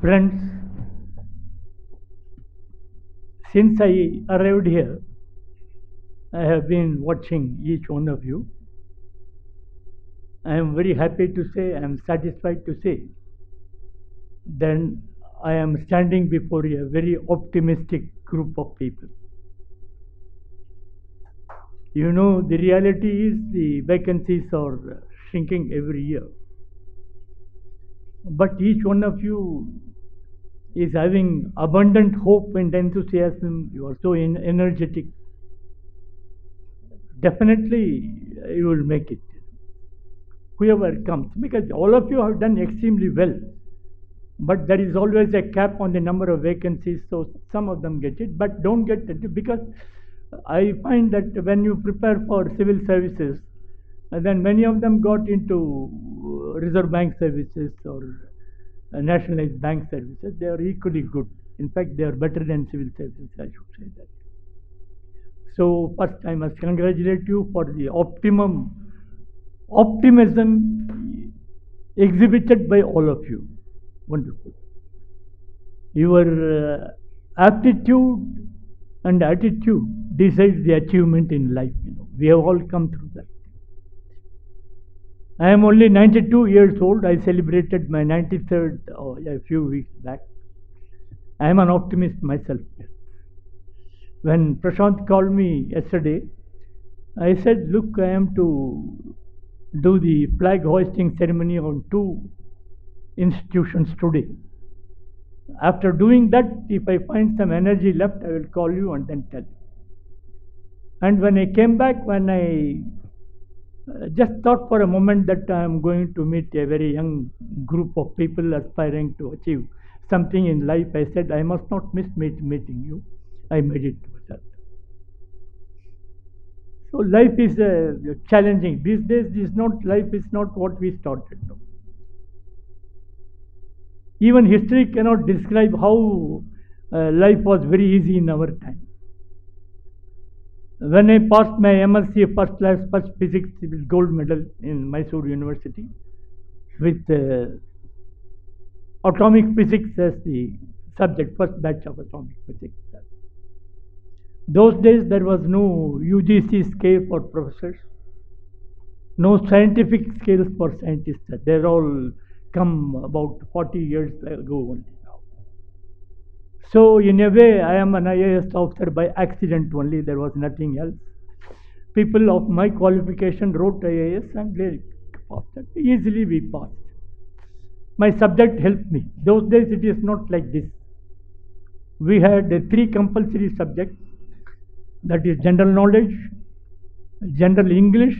Friends, since I arrived here, I have been watching each one of you. I am very happy to say, I am satisfied to say, then I am standing before a very optimistic group of people. You know, the reality is the vacancies are shrinking every year. But each one of you is having abundant hope and enthusiasm. You are so energetic. Definitely, you will make it. Whoever comes, because all of you have done extremely well. But there is always a cap on the number of vacancies, so some of them get it, but don't get it, because I find that when you prepare for civil services, then many of them got into Reserve Bank services or nationalized bank services. They are equally good. In fact, they are better than civil services, I should say that. So first I must congratulate you for the optimism exhibited by all of you. Wonderful. Your aptitude and attitude decides the achievement in life. We have all come through that. I am only 92 years old. I celebrated my 93rd a few weeks back. I am an optimist myself. When Prashant called me yesterday, I said, look, I am to do the flag hoisting ceremony on 2 institutions today. After doing that, if I find some energy left, I will call you and then tell you. And when I came back, when I just thought for a moment that I am going to meet a very young group of people aspiring to achieve something in life, I said, I must not miss meeting you. I made it to that. So life is challenging. These days, life is not what we started. No. Even history cannot describe how life was very easy in our time. When I passed my MSc first class, first physics with gold medal in Mysore University, with atomic physics as the subject, first batch of atomic physics. Those days there was no UGC scale for professors, no scientific scales for scientists. They're all come about 40 years ago only now. So in a way, I am an IAS officer by accident only. There was nothing else. People of my qualification wrote IAS and they passed. Easily we passed. My subject helped me. Those days it is not like this. We had 3 compulsory subjects. That is general knowledge, general English,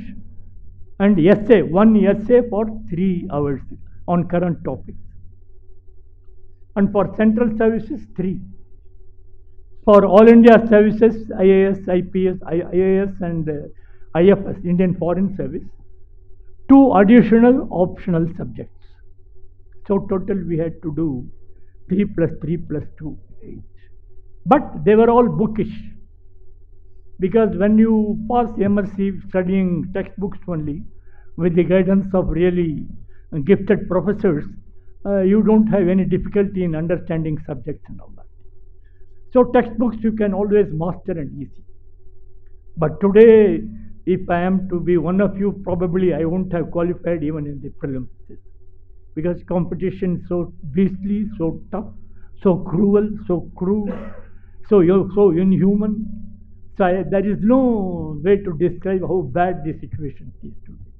and essay. 1 essay for 3 hours on current topics. And for central services, 3. For all India services, IAS, IPS, IAS and IFS, Indian Foreign Service, 2 additional optional subjects. So total we had to do 3 plus 3 plus 2, 8. But they were all bookish. Because when you pass MSc studying textbooks only, with the guidance of really gifted professors, you don't have any difficulty in understanding subjects and all that. So textbooks you can always master and easy. But today, if I am to be one of you, probably I won't have qualified even in the prelims. Because competition is so beastly, so tough, so cruel, so crude, so inhuman. So there is no way to describe how bad the situation is today.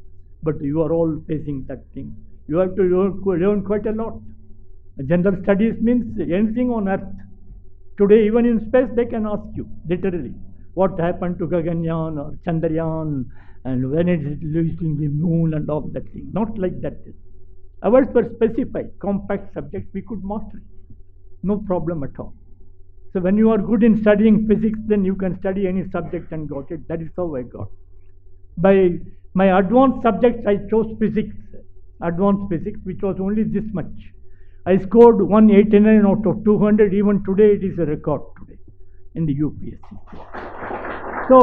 But you are all facing that thing. You have to learn quite a lot. General studies means anything on earth. Today, even in space, they can ask you, literally, what happened to Gaganyaan or Chandrayaan and when it is reaching the moon and all that thing. Not like that. Ours were specified, compact subjects, we could master it. No problem at all. So when you are good in studying physics, then you can study any subject and got it. That is how I got. By my advanced subjects, I chose physics, advanced physics, which was only this much. I scored 189 out of 200. Even today, it is a record today in the UPSC. So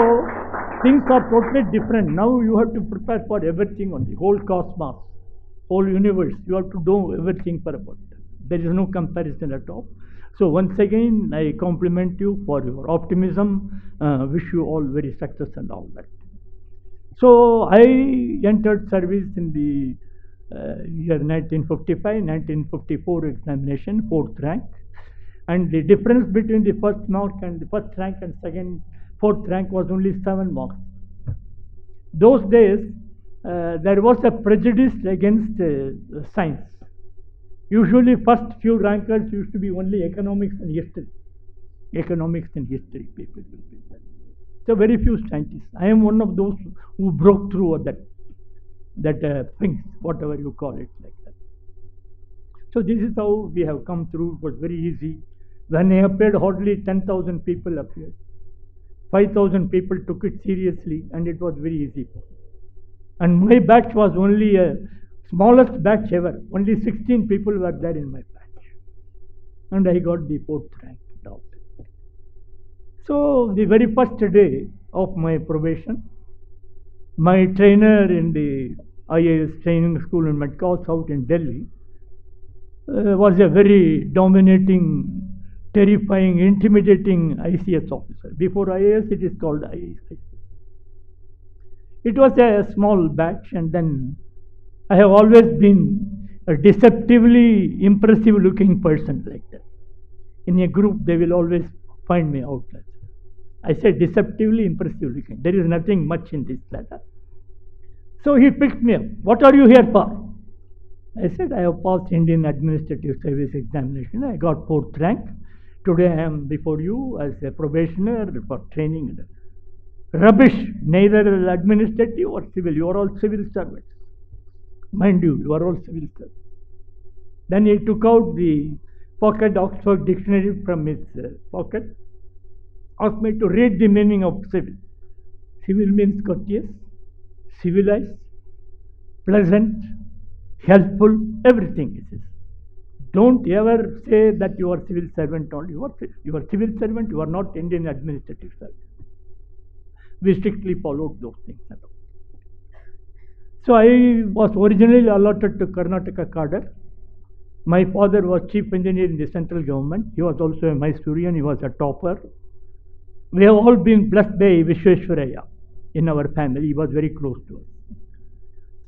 things are totally different. Now you have to prepare for everything on the whole cosmos, whole universe. You have to do everything for about that. There is no comparison at all. So once again, I compliment you for your optimism. Wish you all very success and all that. So I entered service in the year 1955, 1954 examination, fourth rank. And the difference between the first mark and the first rank and fourth rank was only 7 marks. Those days, there was a prejudice against science. Usually, first few rankers used to be only economics and history. Economics and history people will be there. So very few scientists. I am one of those who broke through that things, whatever you call it, like that. So this is how we have come through. It was very easy. When I appeared, hardly 10,000 people appeared. 5,000 people took it seriously, and it was very easy. And my batch was only a smallest batch ever. Only 16 people were there in my batch. And I got the fourth rank. So the very first day of my probation, my trainer in the IAS training school in Madras South in Delhi was a very dominating, terrifying, intimidating ICS officer. Before IAS, it is called IAS. It was a small batch, and then I have always been a deceptively impressive looking person like that. In a group, they will always find me out like that. I said deceptively impressive looking. There is nothing much in this letter. So he picked me up. What are you here for? I said, I have passed Indian Administrative Service examination. I got fourth rank. Today I am before you as a probationer for training. Rubbish, neither administrative or civil. You are all civil servants. Mind you, you are all civil servants. Then he took out the pocket Oxford dictionary from his pocket, asked me to read the meaning of civil. Civil means courteous, civilized, pleasant, helpful, everything it is. Don't ever say that you are civil servant only. You are civil servant, you are not Indian administrative service. We strictly followed those things. So I was originally allotted to Karnataka cadre. My father was chief engineer in the central government. He was also a Mysorean. He was a topper. We have all been blessed by Vishweshwaraya in our family. He was very close to us.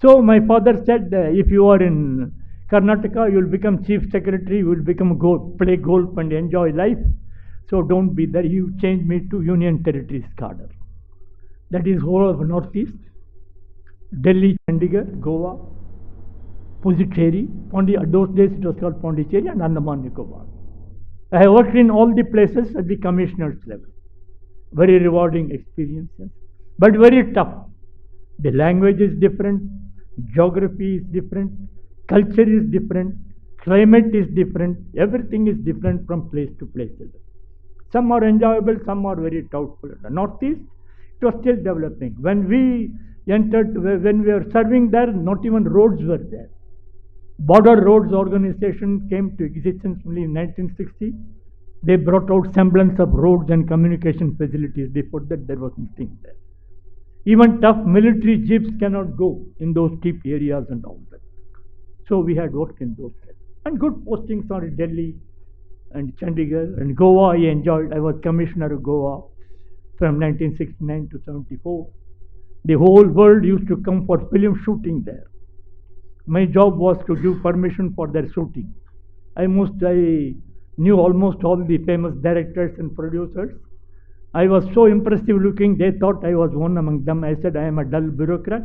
So my father said, if you are in Karnataka, you will become chief secretary, you will play golf and enjoy life. So don't be there. He changed me to Union Territories cadre. That is whole of Northeast, Delhi, Chandigarh, Goa, Puducherry, those days it was called Pondicherry, and Andaman Nicobar. I have worked in all the places at the commissioner's level. Very rewarding experiences, but very tough. The language is different, geography is different, culture is different, climate is different, everything is different from place to place. Some are enjoyable, some are very doubtful. The Northeast, it was still developing. When we were serving there, not even roads were there. Border Roads Organization came to existence only in 1960. They brought out semblance of roads and communication facilities. Before that, there was nothing there. Even tough military jeeps cannot go in those steep areas and all that. So we had worked in those places. And good postings are in Delhi and Chandigarh and Goa. I enjoyed. I was commissioner of Goa from 1969 to 74. The whole world used to come for film shooting there. My job was to give permission for their shooting. I knew almost all the famous directors and producers. I was so impressive looking, they thought I was one among them. I said, I am a dull bureaucrat.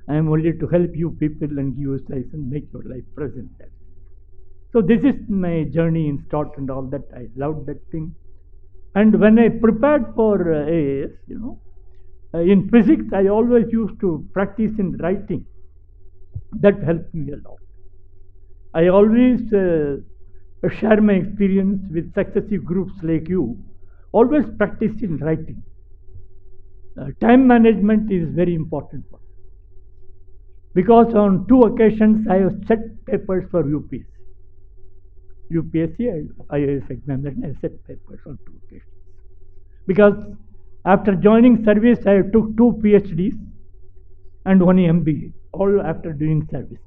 I am only to help you people and give you size and make your life present there. So this is my journey in start and all that. I loved that thing. And when I prepared for AAS, in physics, I always used to practice in writing. That helped me a lot. I always share my experience with successive groups like you. Always practice in writing. Time management is very important for me. Because on 2 occasions I have set papers for UPSC. UPSC, IAS examination, I set papers on 2 occasions. Because after joining service, I took 2 PhDs and 1 MBA, all after doing service.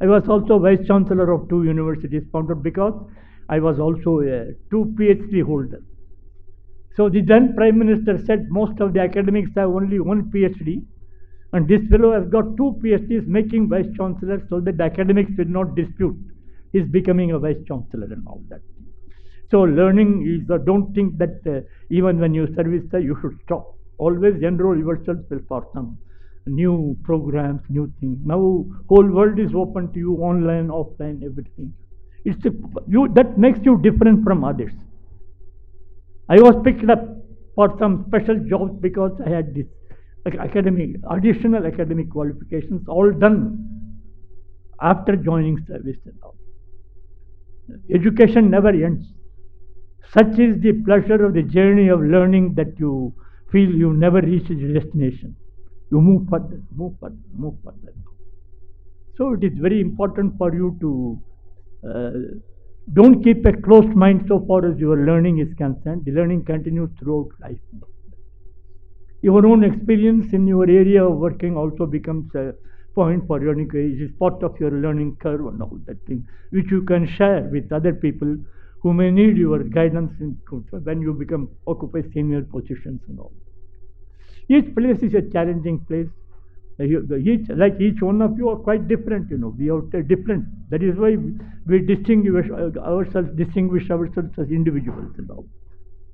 I was also Vice Chancellor of 2 universities, found out because I was also a 2 PhD holder. So the then Prime Minister said most of the academics have only 1 PhD, and this fellow has got 2 PhDs making Vice Chancellor, so that the academics did not dispute his becoming a Vice Chancellor and all that. So learning is, don't think that even when you service there, you should stop. Always enroll yourself for some new programs, new things. Now whole world is open to you, online, offline, everything. That makes you different from others. I was picked up for some special jobs because I had this additional academic qualifications, all done after joining service and all. Education never ends. Such is the pleasure of the journey of learning that you feel you never reach the destination. You move further, move further, move further. So it is very important for you to don't keep a closed mind so far as your learning is concerned. The learning continues throughout life. Your own experience in your area of working also becomes a point for learning. It is part of your learning curve and all that thing, which you can share with other people who may need your guidance when you occupy senior positions and all. Each place is a challenging place. Each one of you are quite different, we are different. That is why we distinguish ourselves as individuals and all.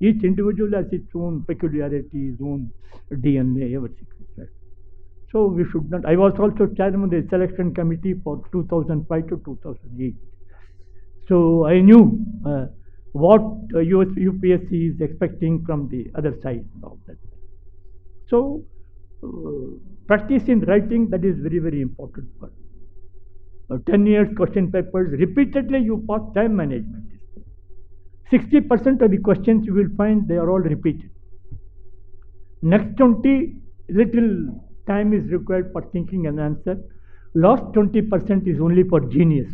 Each individual has its own peculiarities, its own DNA, everything. So we should not. I was also chairman of the selection committee for 2005 to 2008. So I knew what UPSC is expecting from the other side and all that. So practice in writing, that is very, very important. 10 years question papers, repeatedly you pass. Time management. 60% of the questions you will find they are all repeated. Next 20, little time is required for thinking an answer. Last 20% is only for genius.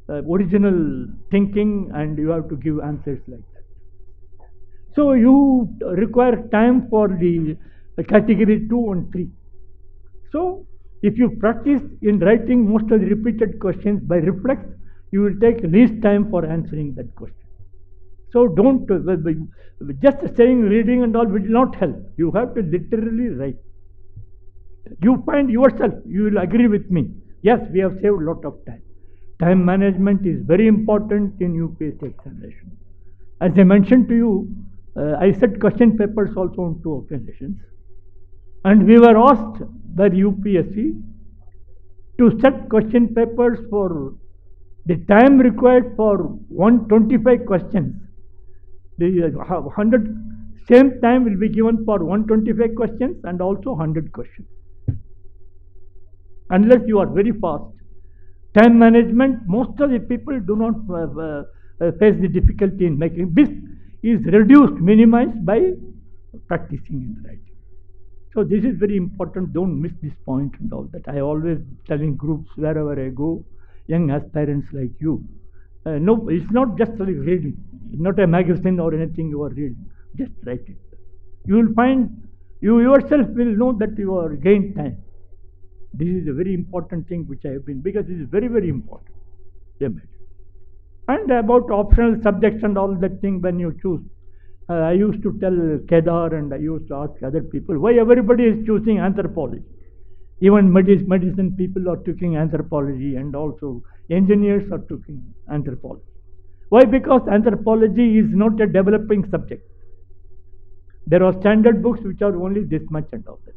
Original thinking, and you have to give answers like that. So you require time for the category 2 and 3. So if you practice in writing most of the repeated questions by reflex, you will take least time for answering that question. So don't, just saying reading and all will not help. You have to literally write. You find yourself, you will agree with me. Yes, we have saved a lot of time. Time management is very important in UPSC examination. As I mentioned to you, I set question papers also on 2 occasions. And we were asked by the UPSC to set question papers for the time required for 125 questions. The 100 same time will be given for 125 questions and also 100 questions. Unless you are very fast. Time management, most of the people do not face the difficulty in making. This is reduced, minimized by practicing in writing. So this is very important. Don't miss this point and all that. I always tell in groups wherever I go, young aspirants like you. No, it's not just like reading. It's not a magazine or anything you are reading. Just write it. You will find, you yourself will know that you are gained time. This is a very important thing which I have been, because this is very, very important. And about optional subjects and all that thing when you choose. I used to tell Kedar and I used to ask other people why everybody is choosing anthropology. Even medicine people are taking anthropology, and also engineers are taking anthropology. Why? Because anthropology is not a developing subject. There are standard books which are only this much and all that.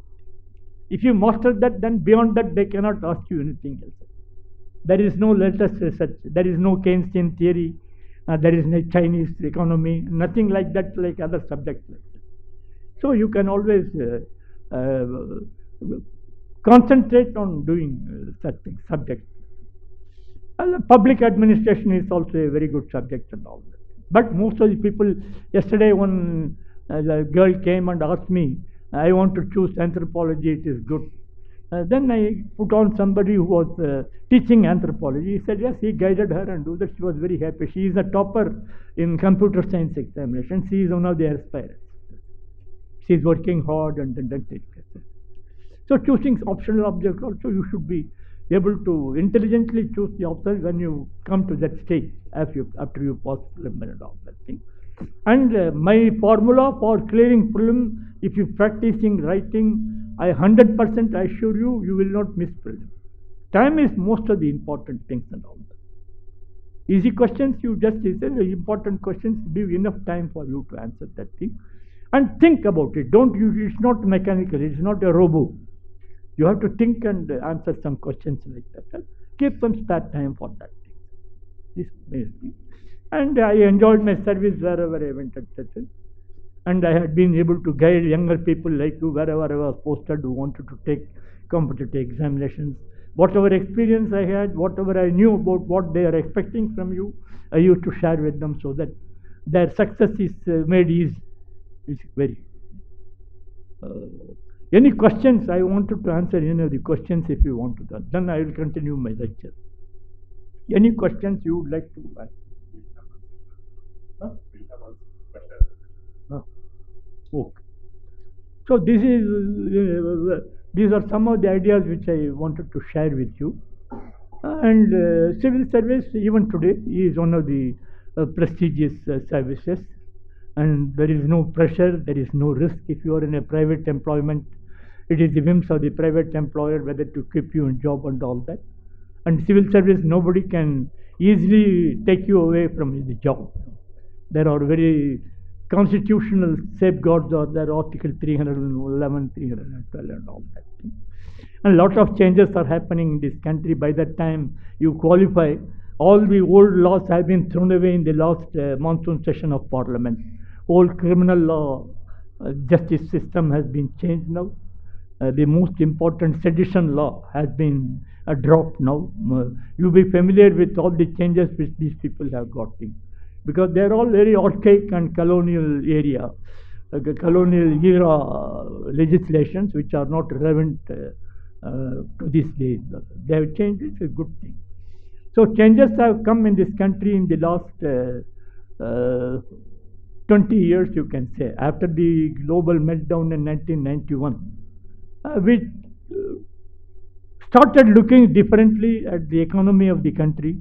If you master that, then beyond that they cannot ask you anything else. There is no latest research. There is no Keynesian theory. There is no Chinese economy. Nothing like that, like other subjects like that. So you can always concentrate on doing such things, subjects. Public administration is also a very good subject and all that. But most of the people, yesterday one girl came and asked me, I want to choose anthropology, it is good. Then I put on somebody who was teaching anthropology. He said, yes, he guided her and do that. She was very happy. She is a topper in computer science examination. She is one of the aspirants. She is working hard and then take it. So choosing optional object also, you should be able to intelligently choose the officers when you come to that stage after you pass preliminary and all that thing. And my formula for clearing prelim, if you practicing writing, I 100% assure you, you will not miss prelim. Time is most of the important things and all that. Easy questions, you just answer. Important questions, give enough time for you to answer that thing. And think about it. Don't use it's not mechanical, it's not a robot. You have to think and answer some questions like that. Keep some spare time for that thing. This thing. And I enjoyed my service wherever I went, etc. And I had been able to guide younger people like you wherever I was posted who wanted to take competitive examinations. Whatever experience I had, whatever I knew about what they are expecting from you, I used to share with them so that their success is made easy. It's very. Any questions? I wanted to answer any of the questions if you want to. Then I will continue my lecture. Any questions you would like to ask? Huh? Okay. So these are some of the ideas which I wanted to share with you. And civil service, even today, is one of the prestigious services. And there is no pressure, there is no risk if you are in a private employment. It is the whims of the private employer whether to keep you in job and all that. And civil service, nobody can easily take you away from the job. There are very constitutional safeguards, or there Article 311, 312 and all that thing. And a lot of changes are happening in this country. By that time you qualify, all the old laws have been thrown away in the last monsoon session of Parliament. Old criminal law justice system has been changed now. The most important sedition law has been dropped now. You'll be familiar with all the changes which these people have got in, because they are all very archaic and colonial area, colonial era legislations which are not relevant to these days. They have changed. It's a good thing. So changes have come in this country in the last 20 years, you can say. After the global meltdown in 1991, we started looking differently at the economy of the country,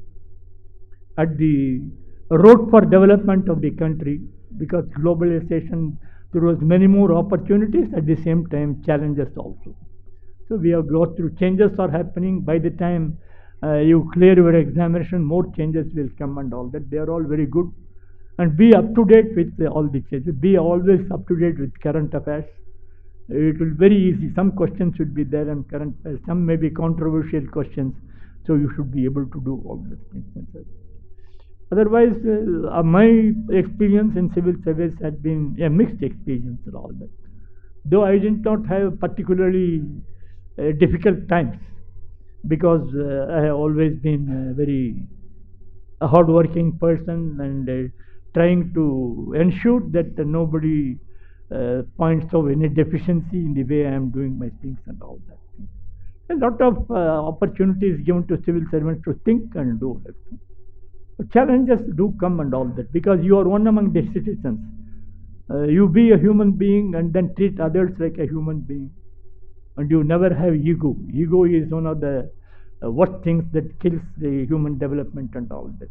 at the road for development of the country, because globalization throws many more opportunities, at the same time challenges also. So we have got through, changes are happening. By the time you clear your examination, more changes will come and all that. They are all very good. And be up to date with all the changes. Be always up to date with current affairs. It will be very easy. Some questions should be there, and current, some may be controversial questions. So you should be able to do all these things. Otherwise, my experience in civil service had been a mixed experience and all that. Though I did not have particularly difficult times, because I have always been very hard-working person, and trying to ensure that nobody points out any deficiency in the way I am doing my things and all that. A lot of opportunities given to civil servants to think and do everything. Challenges do come and all that, because you are one among the citizens. You be a human being and then treat others like a human being, and you never have ego. Ego is one of the worst things that kills the human development and all that.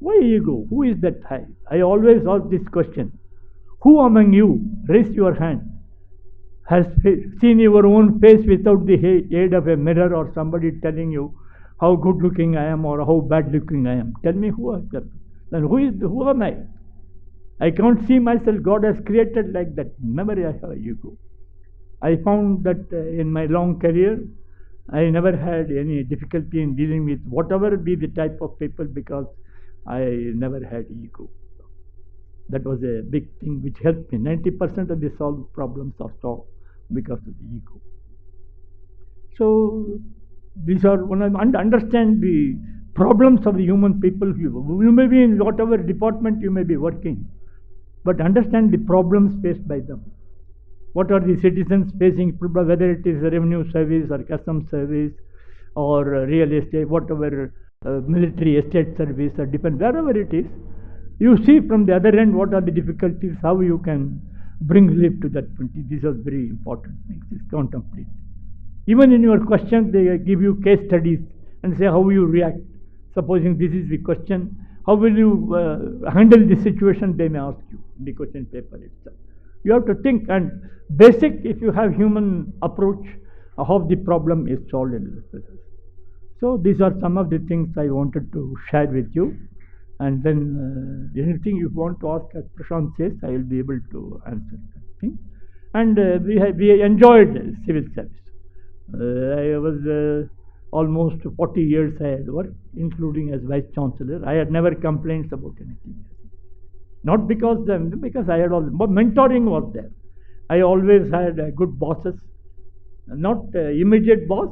Why ego? Who is that high? I always ask this question. Who among you, raise your hand, has seen your own face without the aid of a mirror or somebody telling you how good looking I am or how bad looking I am? Tell me who has that. Then who am I? I can't see myself. God has created like that. Never I have ego. I found that in my long career, I never had any difficulty in dealing with whatever be the type of people, because I never had ego. That was a big thing which helped me. 90% of the solved problems are solved because of the ego. So these are one of, and understand the problems of the human people. You may be in whatever department you may be working, but understand the problems faced by them. What are the citizens facing, whether it is a revenue service or customs service or real estate, whatever, military estate service, or depend, wherever it is, you see from the other end what are the difficulties, how you can bring relief to that point. These are very important things to contemplate. Even in your questions, they give you case studies and say how you react. Supposing this is the question, how will you handle this situation? They may ask you in the question paper itself. You have to think, and basic, if you have human approach, how the problem is solved in this process. So these are some of the things I wanted to share with you. And then anything you want to ask, as Prashant says, I will be able to answer that thing. And we enjoyed civil service. I was almost 40 years I had worked, including as Vice Chancellor. I had never complaints about anything. Not because I had all, but mentoring was there. I always had good bosses, not immediate boss,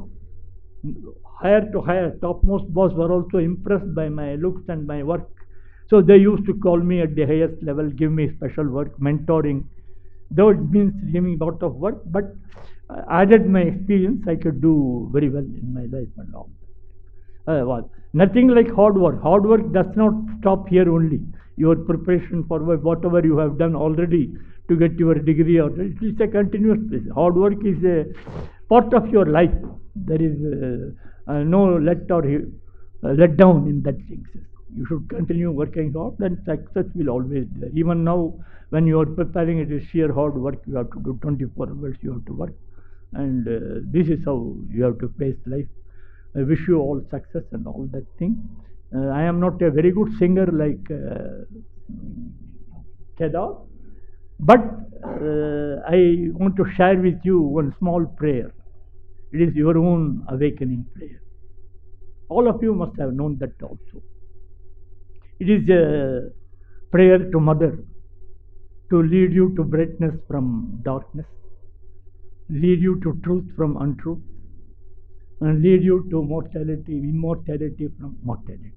higher to higher, topmost boss were also impressed by my looks and my work. So they used to call me at the highest level, give me special work, mentoring. Though it means giving out of work, but added my experience, I could do very well in my life and all. Nothing like hard work. Hard work does not stop here only. Your preparation for whatever you have done already to get your degree, or it is a continuous process. Hard work is a part of your life. There is no let down in that thing. You should continue working hard, then success will always be there. Even now, when you are preparing, it is sheer hard work. You have to do 24 hours. You have to work, and this is how you have to face life. I wish you all success and all that thing. I am not a very good singer like Kedar, but I want to share with you one small prayer. It is your own awakening prayer. All of you must have known that also. It is a prayer to Mother to lead you to brightness from darkness, lead you to truth from untruth, and lead you to immortality from mortality.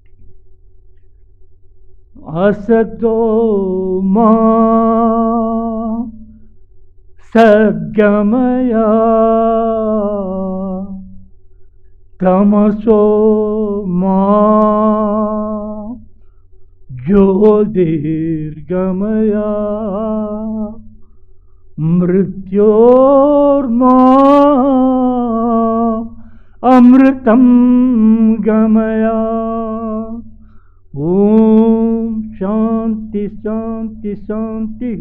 Asato ma sadgamaya tamaso ma jyotirgamaya mrityorma amritam gamaya. Om Shanti Shanti Shanti.